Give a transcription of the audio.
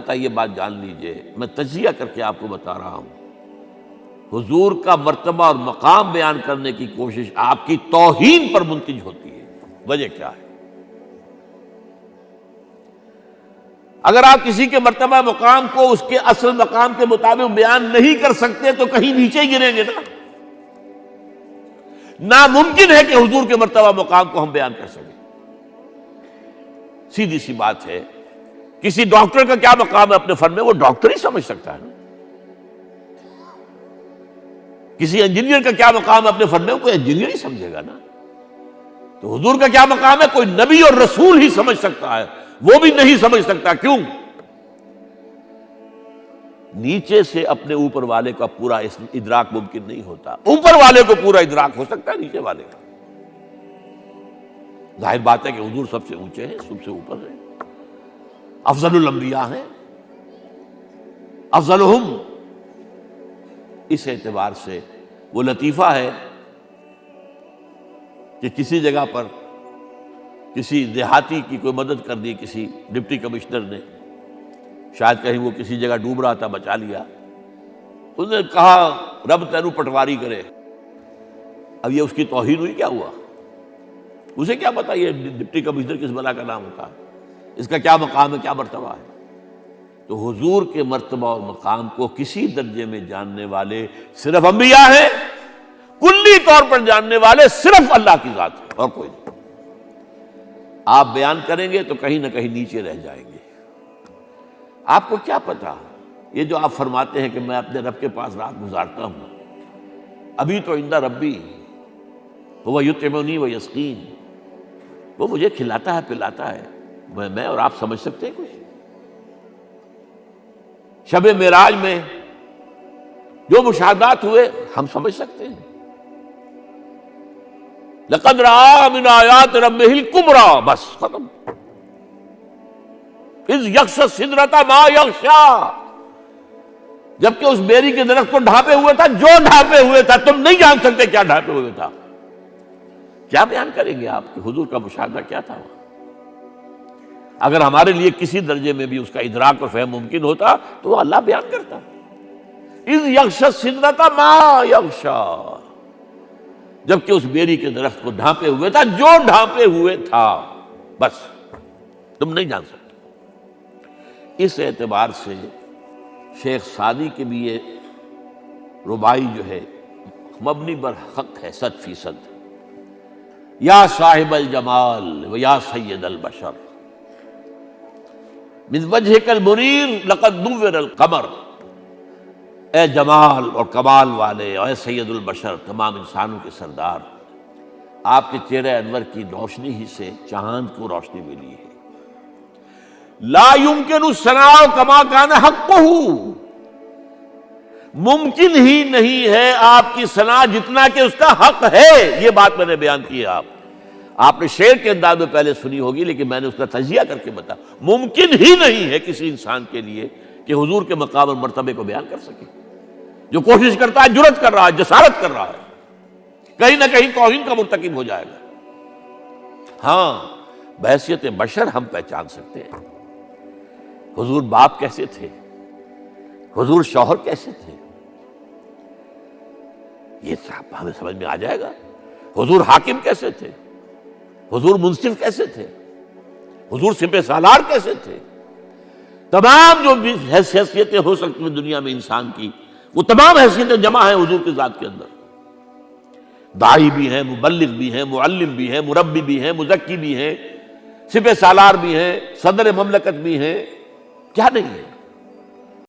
البتہ یہ بات جان لیجئے، میں تجزیہ کر کے آپ کو بتا رہا ہوں، حضور کا مرتبہ اور مقام بیان کرنے کی کوشش آپ کی توہین پر منتج ہوتی ہے۔ وجہ کیا ہے؟ اگر آپ کسی کے مرتبہ مقام کو اس کے اصل مقام کے مطابق بیان نہیں کر سکتے تو کہیں نیچے ہی گریں گے نا۔ ناممکن ہے کہ حضور کے مرتبہ مقام کو ہم بیان کر سکیں۔ سیدھی سی بات ہے، کسی ڈاکٹر کا کیا مقام ہے اپنے فن میں، وہ ڈاکٹر ہی سمجھ سکتا ہے نا۔ کسی انجینئر کا کیا مقام ہے اپنے فن میں، کوئی انجینئر ہی سمجھے گا نا۔ تو حضور کا کیا مقام ہے کوئی نبی اور رسول ہی سمجھ سکتا ہے، وہ بھی نہیں سمجھ سکتا۔ کیوں؟ نیچے سے اپنے اوپر والے کا پورا ادراک ممکن نہیں ہوتا، اوپر والے کو پورا ادراک ہو سکتا ہے، نیچے والے کا۔ ظاہر بات ہے کہ حضور سب سے اونچے ہیں، سب سے اوپر ہیں، افضل الانبیاء ہیں، افضلہم۔ اس اعتبار سے وہ لطیفہ ہے کہ کسی جگہ پر کسی دیہاتی کی کوئی مدد کر دی کسی ڈپٹی کمشنر نے، شاید کہیں وہ کسی جگہ ڈوب رہا تھا، بچا لیا، اس نے کہا رب تینوں پٹواری کرے۔ اب یہ اس کی توہین ہوئی، کیا ہوا؟ اسے کیا پتا یہ ڈپٹی کمشنر کس بلا کا نام ہوتا ہے، اس کا کیا مقام ہے، کیا مرتبہ ہے۔ تو حضور کے مرتبہ اور مقام کو کسی درجے میں جاننے والے صرف انبیاء ہیں، کلی طور پر جاننے والے صرف اللہ کی ذات ہے اور کوئی نہیں۔ آپ بیان کریں گے تو کہیں نہ کہیں نیچے رہ جائیں گے۔ آپ کو کیا پتا، یہ جو آپ فرماتے ہیں کہ میں اپنے رب کے پاس رات گزارتا ہوں، ابھی تو عند ربی وہ یطعمنی و یسقین، وہ مجھے کھلاتا ہے پلاتا ہے، میں اور آپ سمجھ سکتے ہیں کچھ؟ شب معراج میں جو مشاہدات ہوئے ہم سمجھ سکتے ہیں؟ لقد رأى من آیات ربہ الکبریٰ، بس ختم۔ اذ یغشی السدرۃ ما یغشی، جبکہ اس بیری کے درخت کو ڈھانپے ہوئے تھا جو ڈھانپے ہوئے تھا، تم نہیں جان سکتے کیا ڈھانپے ہوئے تھا۔ کیا بیان کریں گے آپ کہ حضور کا مشاہدہ کیا تھا؟ اگر ہمارے لیے کسی درجے میں بھی اس کا ادراک اور فہم ممکن ہوتا تو وہ اللہ بیان کرتا۔ اذ یغشی السدرۃ ما یغشی، جبکہ اس بیری کے درخت کو ڈھانپے ہوئے تھا جو ڈھانپے ہوئے تھا، بس تم نہیں جان سکتے۔ اس اعتبار سے شیخ سعدی کے بھی یہ ربائی جو ہے مبنی بر حق ہے 100%۔ یا صاحب الجمال و یا سید البشر من وجہک المنیر لقد نور القمر، اے جمال اور کمال والے، اے سید البشر، تمام انسانوں کے سردار، آپ کے چہرے انور کی روشنی ہی سے چاند کو روشنی ملی ہے۔ لا یمکن الثناء کما کان حقہ، ممکن ہی نہیں ہے آپ کی ثنا جتنا کہ اس کا حق ہے۔ یہ بات میں نے بیان کی ہے، آپ نے شعر کے انداز میں پہلے سنی ہوگی، لیکن میں نے اس کا تجزیہ کر کے بتا، ممکن ہی نہیں ہے کسی انسان کے لیے کہ حضور کے مقام اور مرتبے کو بیان کر سکے۔ جو کوشش کرتا ہے، جرأت کر رہا ہے، جسارت کر رہا ہے، کہیں نہ کہیں توہین کا مرتکب ہو جائے گا۔ ہاں، بحیثیت بشر ہم پہچان سکتے ہیں حضور باپ کیسے تھے، حضور شوہر کیسے تھے، یہ سب ہمیں سمجھ میں آ جائے گا۔ حضور حاکم کیسے تھے، حضور منصف کیسے تھے، حضور سپہ سالار کیسے تھے، تمام جو بھی حیثیتیں ہو سکتی ہیں دنیا میں انسان کی، وہ تمام حیثیتیں جمع ہیں حضور کی ذات کے اندر۔ داعی بھی ہیں، مبلغ بھی ہیں، معلم بھی ہیں، مربی بھی ہیں، مزکی بھی ہیں، سپہ سالار بھی ہیں، صدر مملکت بھی ہیں، کیا نہیں ہے۔